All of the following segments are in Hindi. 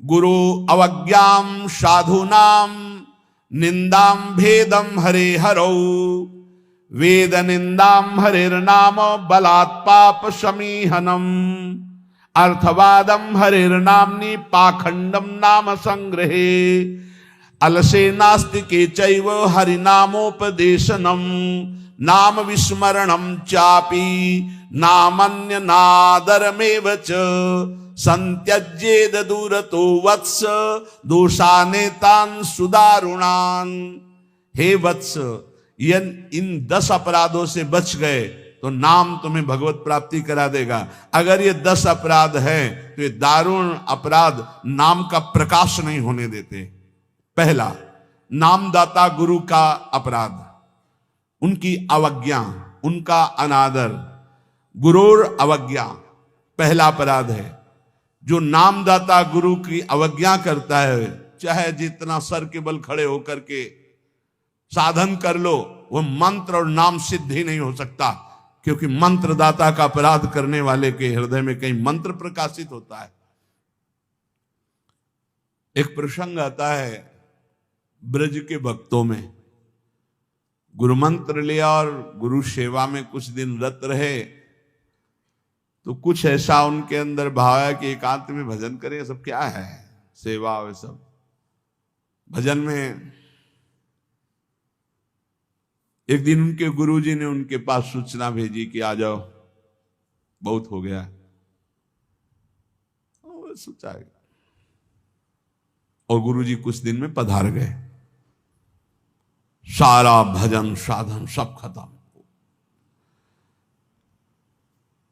गुरु अवज्ञाम साधूनाम निंदाम भेदम हरे हरौ वेद निंदाम हरिर्नाम बलात् पाप समीहनम अर्थवादम हरिर्नाम्नि पाखंडम नाम संग्रहे अलसे नास्तिके चैव हरिनामोपदेशनम नाम विस्मरणम चापि नामन्य नादरमेव च संत्यज्येद दूरतो वत्स दोषानेतान सुदारुणान। हे वत्स, इन 10 अपराधों से बच गए तो नाम तुम्हें भगवत प्राप्ति करा देगा। अगर ये 10 अपराध हैं तो ये दारुण अपराध नाम का प्रकाश नहीं होने देते। पहला, नामदाता गुरु का अपराध, उनकी अवज्ञा, उनका अनादर। गुरुर अवज्ञा पहला अपराध है। जो नामदाता गुरु की अवज्ञा करता है, चाहे जितना सर के बल खड़े होकर के साधन कर लो, वो मंत्र और नाम सिद्ध ही नहीं हो सकता, क्योंकि मंत्रदाता का अपराध करने वाले के हृदय में कहीं मंत्र प्रकाशित होता है। एक प्रसंग आता है ब्रज के भक्तों में, गुरु मंत्र लिया और गुरु सेवा में कुछ दिन रत रहे, तो कुछ ऐसा उनके अंदर भाव है कि एकांत में भजन करें। सब क्या है, सेवा वे सब भजन में। एक दिन उनके गुरुजी ने उनके पास सूचना भेजी कि आ जाओ, बहुत हो गया। सोचा और गुरुजी कुछ दिन में पधार गए। सारा भजन साधन सब खत्म।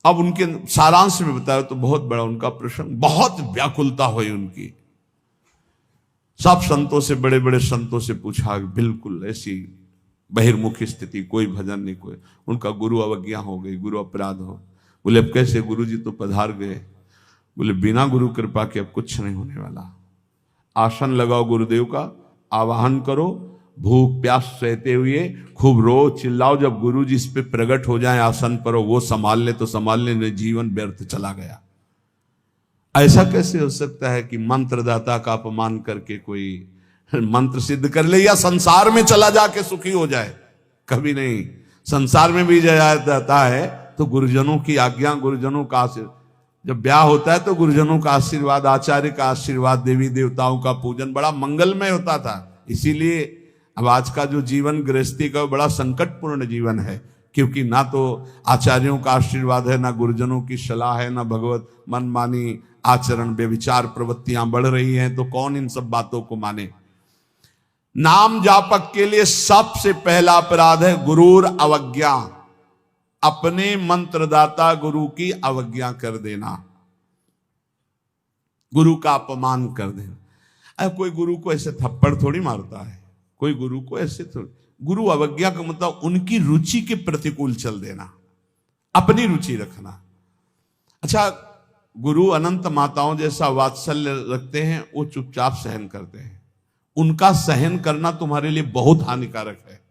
अब उनके सारांश में बताया तो बहुत बड़ा उनका प्रसंग, बहुत व्याकुलता हुई उनकी। सब संतों से, बड़े बड़े संतों से पूछा, बिल्कुल ऐसी बहिर्मुखी स्थिति, कोई भजन नहीं, कोई। उनका गुरु अवज्ञा हो गई, गुरु अपराध हो। बोले अब कैसे? गुरु जी तो पधार गए। बोले बिना गुरु कृपा के अब कुछ नहीं होने वाला। आसन लगाओ गुरुदेव का, आवाहन करो, भूख प्यास सहते हुए खूब रो चिल्लाओ। जब गुरु जी इस पे प्रकट हो जाए आसन पर, वो संभाल ले तो संभाल ले, नहीं जीवन व्यर्थ चला गया। ऐसा कैसे हो सकता है कि मंत्रदाता का अपमान करके कोई मंत्र सिद्ध कर ले या संसार में चला जाके सुखी हो जाए? कभी नहीं। संसार में भी जाता है तो गुरुजनों की आज्ञा, गुरुजनों का आशीर्वाद। जब ब्याह होता है तो गुरुजनों का आशीर्वाद, आचार्य का आशीर्वाद, देवी देवताओं का पूजन बड़ा मंगलमय होता था। इसीलिए अब आज का जो जीवन गृहस्थी का बड़ा संकटपूर्ण जीवन है, क्योंकि ना तो आचार्यों का आशीर्वाद है, ना गुरुजनों की सलाह है, ना भगवत मनमानी आचरण, व्यभिचार प्रवृत्तियां बढ़ रही हैं, तो कौन इन सब बातों को माने। नाम जापक के लिए सबसे पहला अपराध है गुरूर अवज्ञा, अपने मंत्रदाता गुरु की अवज्ञा कर देना, गुरु का अपमान कर देना। अब कोई गुरु को ऐसे थप्पड़ थोड़ी मारता है, कोई गुरु को ऐसे थोड़ी। गुरु अवज्ञा का मतलब उनकी रुचि के प्रतिकूल चल देना, अपनी रुचि रखना। अच्छा, गुरु अनंत माताओं जैसा वात्सल्य रखते हैं, वो चुपचाप सहन करते हैं। उनका सहन करना तुम्हारे लिए बहुत हानिकारक है।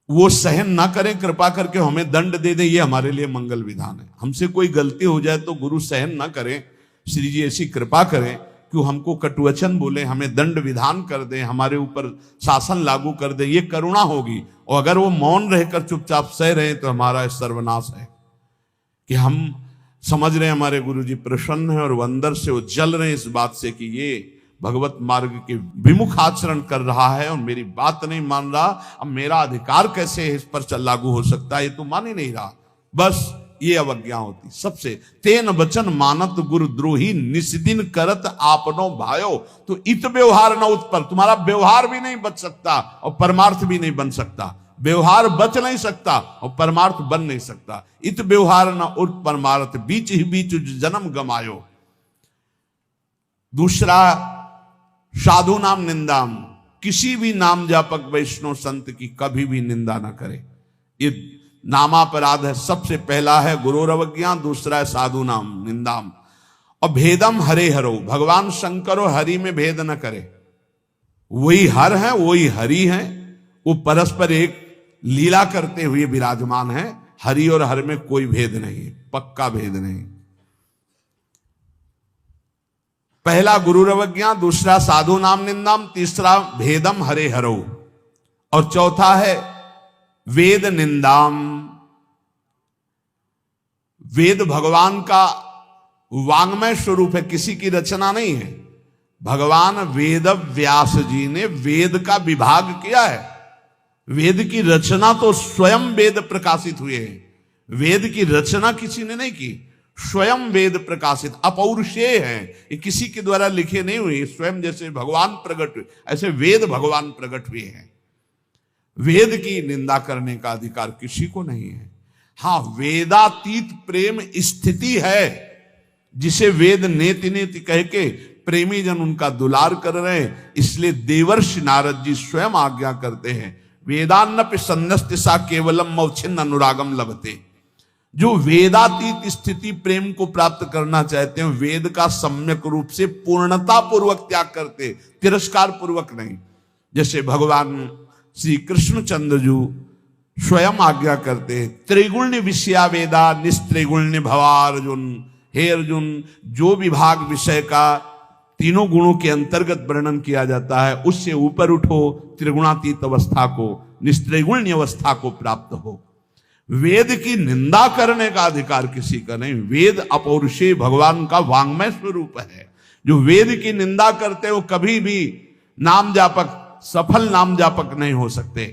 वो सहन ना करें, कृपा करके हमें दंड दे दें, ये हमारे लिए मंगल विधान है। हमसे कोई गलती हो जाए तो गुरु सहन ना करें, श्री जी ऐसी कृपा करें कि वो हमको कटुवचन बोले, हमें दंड विधान कर दें, हमारे ऊपर शासन लागू कर दें, ये करुणा होगी। और अगर वो मौन रहकर चुपचाप सह रहे तो हमारा सर्वनाश है। कि हम समझ रहे हैं हमारे गुरु जी प्रसन्न है और वो अंदर से वो जल रहे हैं इस बात से कि ये भगवत मार्ग के विमुख आचरण कर रहा है और मेरी बात नहीं मान रहा, अब मेरा अधिकार कैसे इस पर लागू हो सकता है, ये तो मान ही नहीं रहा। बस ये अवज्ञा होती सबसे। तेन वचन मानत गुरु द्रोही निस्दिन करत आपनो भायो। तो इत व्यवहार न उत्पन्न, तुम्हारा व्यवहार भी नहीं बच सकता और परमार्थ भी नहीं बन सकता। व्यवहार बच नहीं सकता और परमार्थ बन नहीं सकता। इत व्यवहार न उत परमार्थ, बीच ही बीच जन्म गमायो। दूसरा, साधु नाम निंदाम, किसी भी नाम जापक वैष्णव संत की कभी भी निंदा ना करे। ये नामापराध है। सबसे पहला है गुरु अवज्ञा, दूसरा है साधु नाम निंदाम। और भेदम हरे हरो, भगवान शंकर और हरि में भेद न करे। वही हर है, वही हरि है, वो परस्पर एक लीला करते हुए विराजमान है। हरि और हर में कोई भेद नहीं, पक्का भेद नहीं। पहला गुरुरवज्ञा, दूसरा साधु नाम निंदाम, तीसरा भेदम हरे हरो, और चौथा है वेद निंदाम। वेद भगवान का वांग्मय स्वरूप है, किसी की रचना नहीं है। भगवान वेद व्यास जी ने वेद का विभाग किया है। वेद की रचना तो स्वयं वेद प्रकाशित हुए हैं। वेद की रचना किसी ने नहीं की, स्वयं वेद प्रकाशित अपौरुषेय हैं। ये किसी के द्वारा लिखे नहीं हुए, स्वयं जैसे भगवान प्रकट हुए ऐसे वेद भगवान प्रकट हुए हैं। वेद की निंदा करने का अधिकार किसी को नहीं है। हाँ, वेदातीत प्रेम स्थिति है, जिसे वेद नेति नेति कह के प्रेमी जन उनका दुलार कर रहे हैं। इसलिए देवर्षि नारद जी स्वयं आज्ञा करते हैं, वेदान्नपि सन्नस्ति सा केवलम मौछिन्न अनुरागम लभते। जो वेदातीत स्थिति प्रेम को प्राप्त करना चाहते हैं, वेद का सम्यक रूप से पूर्णता पूर्वक त्याग करते, तिरस्कार पूर्वक नहीं। जैसे भगवान श्री कृष्णचंद्र जी स्वयं आज्ञा करते, त्रिगुण्य विषया वेदा निस्त्रिगुण्य भवार्जुन। हे अर्जुन, जो विभाग विषय का तीनों गुणों के अंतर्गत वर्णन किया जाता है, उससे ऊपर उठो, त्रिगुणातीत अवस्था को, निस्त्रिगुण्य अवस्था को प्राप्त हो। वेद की निंदा करने का अधिकार किसी का नहीं। वेद अपौरुषेय भगवान का वांग्मय स्वरूप है। जो वेद की निंदा करते हो कभी भी नाम जापक, सफल नाम जापक नहीं हो सकते।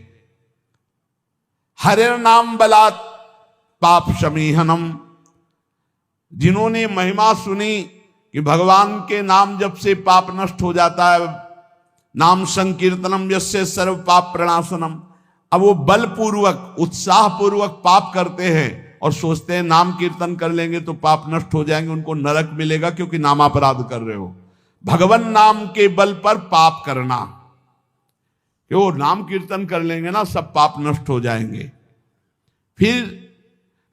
हरे नाम बलात् पाप शमीहनम। जिन्होंने महिमा सुनी कि भगवान के नाम जप से पाप नष्ट हो जाता है, नाम संकीर्तनम यस्य सर्व पाप प्रणाशनम, अब वो बलपूर्वक उत्साह पूर्वक पाप करते हैं और सोचते हैं नाम कीर्तन कर लेंगे तो पाप नष्ट हो जाएंगे, उनको नरक मिलेगा क्योंकि नामापराध कर रहे हो। भगवान नाम के बल पर पाप करना, कि वो नाम कीर्तन कर लेंगे ना सब पाप नष्ट हो जाएंगे। फिर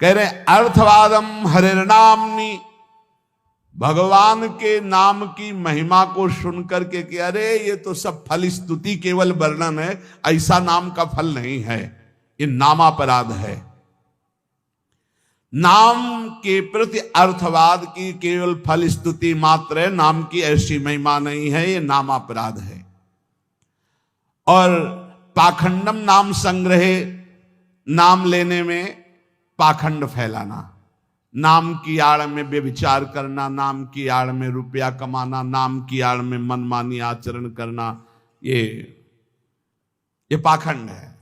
कह रहे अर्थवादम हरिर्नामनि, भगवान के नाम की महिमा को सुनकर के कि अरे ये तो सब फल स्तुति केवल वर्णन है, ऐसा नाम का फल नहीं है, ये नामापराध है। नाम के प्रति अर्थवाद की केवल फल स्तुति मात्र है, नाम की ऐसी महिमा नहीं है, ये नामापराध है। और पाखंडम नाम संग्रहे, नाम लेने में पाखंड फैलाना, नाम की आड़ में व्यभिचार करना, नाम की आड़ में रुपया कमाना, नाम की आड़ में मनमानी आचरण करना, ये पाखंड है।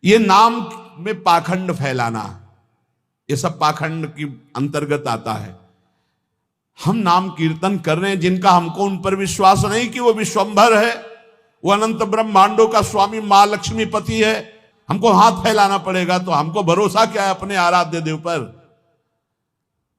ये नाम में पाखंड फैलाना, ये सब पाखंड की अंतर्गत आता है। हम नाम कीर्तन कर रहे हैं, जिनका हमको उन पर विश्वास नहीं कि वो विश्वंभर है, वो अनंत ब्रह्मांडों का स्वामी मां लक्ष्मी पति है, हमको हाथ फैलाना पड़ेगा। तो हमको भरोसा क्या है अपने आराध्य देव पर?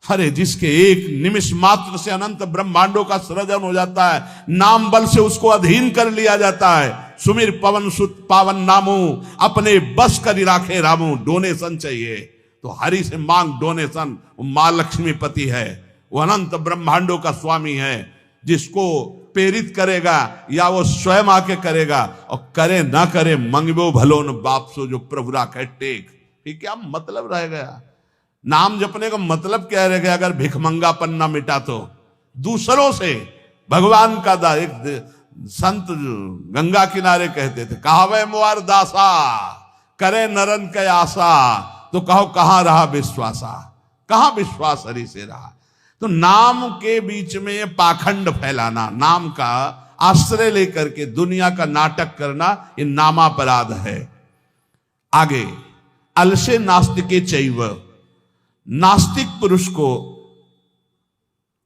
अरे जिसके एक निमिष मात्र से अनंत ब्रह्मांडों का सृजन हो जाता है, नाम बल से उसको अधीन कर लिया जाता है। सुमिर पवन सुत पावन नामो, अपने बस कर राखे रामो। डोनेशन चाहिए तो हरि से मांग डोनेशन। वो मां लक्ष्मी पति है, वो अनंत ब्रह्मांडों का स्वामी है। जिसको प्रेरित करेगा या वो स्वयं आके करेगा, और करे ना करे मंगबो भलो न बाप सो, जो प्रभु राखे टेक। फिर क्या मतलब रह गया? नाम जपने का मतलब क्या रह गया अगर भिखमंगापन ना मिटा तो? दूसरों से भगवान का दा। एक संत गंगा किनारे कहते थे, कहावे मुआर दासा करे नरन के आशा, तो कहो कहां रहा विश्वासा, कहां विश्वास हरि से रहा। तो नाम के बीच में ये पाखंड फैलाना, नाम का आश्रय लेकर के दुनिया का नाटक करना, ये नामापराध है। आगे अलसे नास्तिके चैव, नास्तिक पुरुष को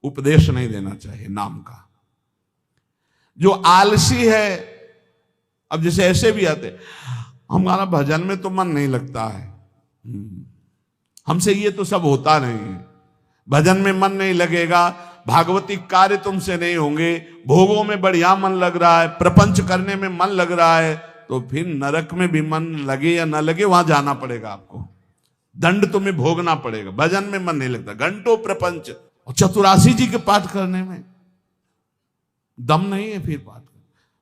उपदेश नहीं देना चाहिए नाम का। जो आलसी है, अब जैसे ऐसे भी आते, हमारा भजन में तो मन नहीं लगता है, हमसे ये तो सब होता नहीं है, भजन में मन नहीं लगेगा, भागवती कार्य तुमसे नहीं होंगे, भोगों में बढ़िया मन लग रहा है, प्रपंच करने में मन लग रहा है, तो फिर नरक में भी मन लगे या ना लगे वहां जाना पड़ेगा आपको, दंड तुम्हें भोगना पड़ेगा। भजन में मन नहीं लगता, घंटों प्रपंच और चतुरासी जी के पाठ करने में दम नहीं है, फिर पाठ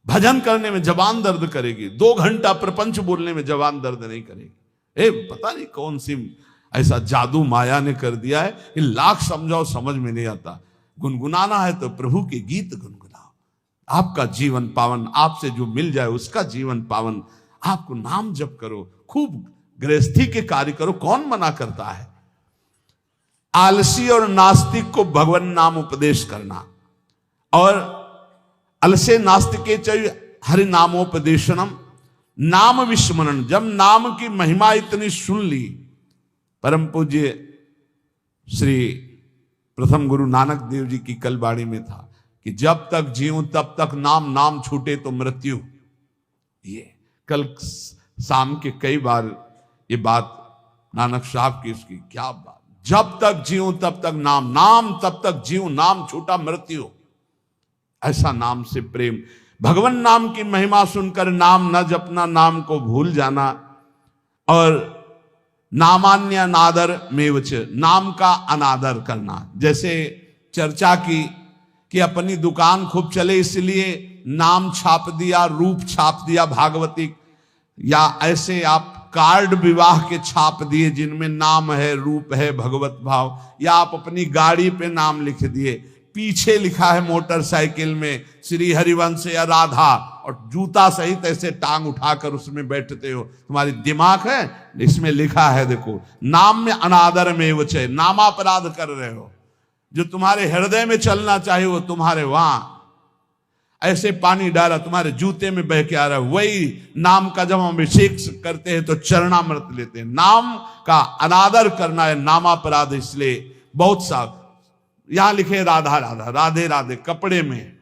भजन करने में जबान दर्द करेगी, 2 घंटा प्रपंच बोलने में जबान दर्द नहीं करेगी। पता नहीं कौन सी ऐसा जादू माया ने कर दिया है कि लाख समझाओ समझ में नहीं आता। गुनगुनाना है तो प्रभु के गीत गुनगुनाओ, आपका जीवन पावन, आपसे जो मिल जाए उसका जीवन पावन। आपको नाम जप करो, खूब गृहस्थी के कार्य करो, कौन मना करता है। आलसी और नास्तिक को भगवान नाम उपदेश करना, और अलसे नास्तिके च हरि नामोपदेशनम, नाम विस्मरण। जब नाम की महिमा इतनी सुन ली, परम पूज्य श्री प्रथम गुरु नानक देव जी की कल वाणी में था कि जब तक जीऊं तब तक नाम, नाम छूटे तो मृत्यु। ये कल शाम के कई बार ये बात नानक साहब की, इसकी क्या बात, जब तक जीऊं तब तक नाम, नाम तब तक जीऊं, नाम छूटा मृत्यु। ऐसा नाम से प्रेम, भगवान नाम की महिमा सुनकर नाम न जपना, नाम को भूल जाना, और नामान्य अनादर मेवच, नाम का अनादर करना। जैसे चर्चा की कि अपनी दुकान खूब चले इसलिए नाम छाप दिया, रूप छाप दिया भागवतिक, या ऐसे आप कार्ड विवाह के छाप दिए जिनमें नाम है, रूप है, भगवत भाव, या आप अपनी गाड़ी पे नाम लिख दिए, पीछे लिखा है मोटरसाइकिल में श्री हरिवंश या राधा, और जूता सहित ऐसे टांग उठाकर उसमें बैठते हो। तुम्हारी दिमाग है, इसमें लिखा है देखो, नाम में अनादर में वचे, नामापराध कर रहे हो। जो तुम्हारे हृदय में चलना चाहिए वो तुम्हारे वहां ऐसे पानी डाला तुम्हारे जूते में बह के आ रहा है। वही नाम का जब हम अभिषेक करते हैं तो चरणामृत लेते हैं। नाम का अनादर करना है नामापराध। इसलिए बहुत सा यहां लिखे राधा राधा, राधे राधे कपड़े में,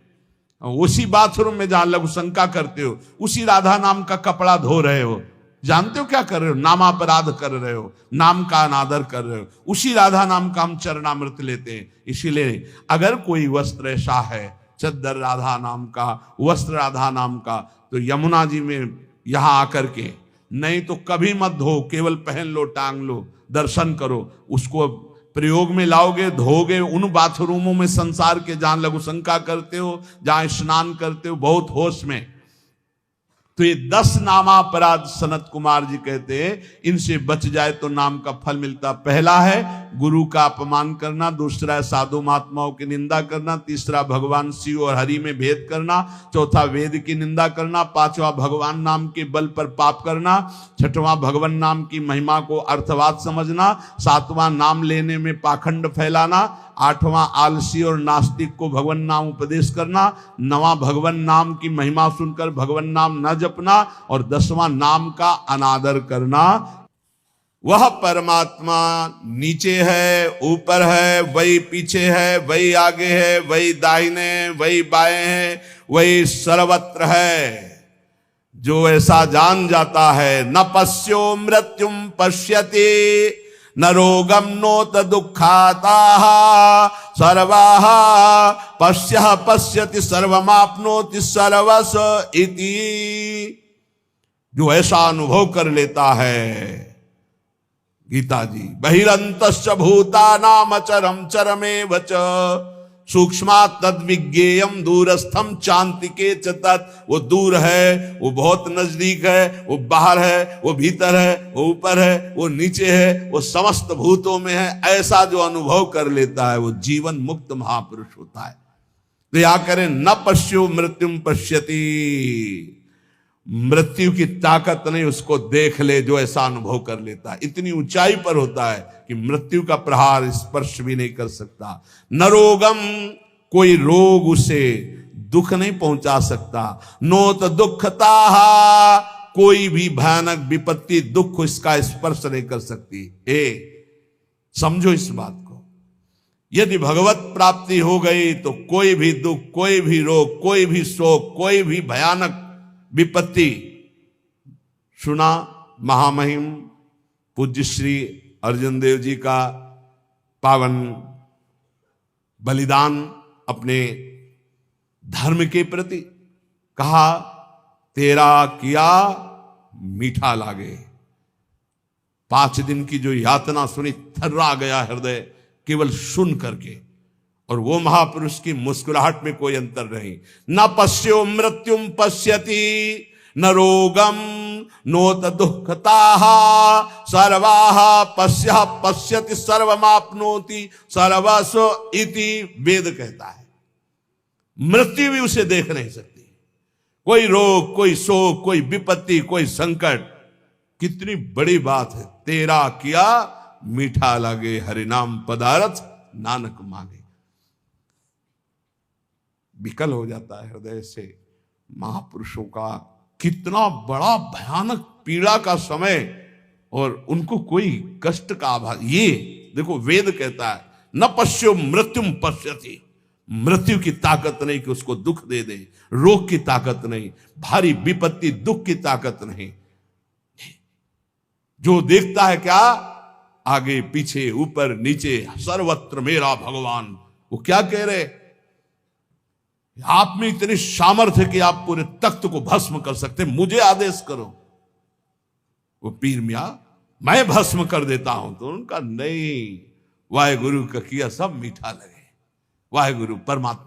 उसी बाथरूम में जहां लघु शंका करते हो उसी राधा नाम का कपड़ा धो रहे हो। जानते हो क्या कर रहे हो? नामापराध कर रहे हो, नाम का अनादर कर रहे हो। उसी राधा नाम का हम चरणामृत लेते हैं। इसीलिए अगर कोई वस्त्र ऐसा है, चद्दर राधा नाम का, वस्त्र राधा नाम का, तो यमुना जी में यहां आकर के, नहीं तो कभी मत धो, केवल पहन लो, टांग लो, दर्शन करो, उसको प्रयोग में लाओगे, धोगे। उन बाथरूमों में संसार के जहां लघु शंका करते हो, जहां स्नान करते हो बहुत होश में, तो ये 10 नामापराध सनत कुमार जी कहते हैं, इनसे बच जाए तो नाम का फल मिलता। पहला है गुरु का अपमान करना, दूसरा है साधु महात्माओं की निंदा करना, तीसरा भगवान शिव और हरि में भेद करना, चौथा वेद की निंदा करना, पांचवा भगवान नाम के बल पर पाप करना, छठवां भगवान नाम की महिमा को अर्थवाद समझना, सातवां नाम लेने में पाखंड फैलाना, आठवां आलसी और नास्तिक को भगवान नाम उपदेश करना, नवां भगवान नाम की महिमा सुनकर भगवान नाम न जपना, और 10वां नाम का अनादर करना। वह परमात्मा नीचे है, ऊपर है, वही पीछे है, वही आगे है, वही दाहिने, वही बाएं है, वही सर्वत्र है। जो ऐसा जान जाता है, न पश्यो मृत्युम पश्यति न रोगम नोत दुखाता सर्वाः पश्यः पश्यति सर्वमाप्नोति सर्वस इति। जो ऐसा अनुभव कर लेता है, गीता जी, बहिरंतश्च भूतानाम अचरम चरमेव च सूक्ष्मात् तद्विज्ञेयम् दूरस्थम चान्तिके च तत्। वो दूर है, वो बहुत नजदीक है, वो बाहर है, वो भीतर है, वो ऊपर है, वो नीचे है, वो समस्त भूतों में है। ऐसा जो अनुभव कर लेता है वो जीवन मुक्त महापुरुष होता है। तो या करें, न पश्यो मृत्युम पश्यति, मृत्यु की ताकत नहीं, उसको देख ले जो ऐसा अनुभव कर लेता है। इतनी ऊंचाई पर होता है कि मृत्यु का प्रहार स्पर्श भी नहीं कर सकता। न रोगम, कोई रोग उसे दुख नहीं पहुंचा सकता। नोत दुखता, कोई भी भयानक विपत्ति दुख इसका स्पर्श नहीं कर सकती। समझो इस बात को। यदि भगवत प्राप्ति हो गई तो कोई भी दुख, कोई भी रोग, कोई भी शोक, कोई भी भयानक विपत्ति। सुना महामहिम पूज्य श्री अर्जुन देव जी का पावन बलिदान अपने धर्म के प्रति, कहा तेरा किया मीठा लागे। 5 दिन की जो यातना सुनी, थर्रा गया हृदय केवल सुन करके। और वो महापुरुष की मुस्कुराहट में कोई अंतर नहीं। न पश्यो मृत्युम पश्यति न रोगम नोत दुखता सर्वाह पश्य पश्यति सर्वमाप्नोति सर्वस्व इति वेद कहता है। मृत्यु भी उसे देख नहीं सकती। कोई रोग, कोई शोक, कोई विपत्ति, कोई संकट, कितनी बड़ी बात है। तेरा किया मीठा लगे, हरिनाम पदारथ नानक मांगे। विकल हो जाता है हृदय से महापुरुषों का कितना बड़ा भयानक पीड़ा का समय, और उनको कोई कष्ट का आभास। ये देखो वेद कहता है न पश्यो मृत्युम पश्यति, मृत्यु की ताकत नहीं कि उसको दुख दे दे, रोग की ताकत नहीं, भारी विपत्ति दुख की ताकत नहीं। जो देखता है क्या, आगे पीछे ऊपर नीचे सर्वत्र मेरा भगवान। वो क्या कह रहे, आप में इतनी सामर्थ्य कि आप पूरे तख्त को भस्म कर सकते, मुझे आदेश करो। वो पीर मियां मैं भस्म कर देता हूं, तो उनका नहीं, वाहे गुरु का किया सब मीठा लगे। वाहे गुरु परमात्मा।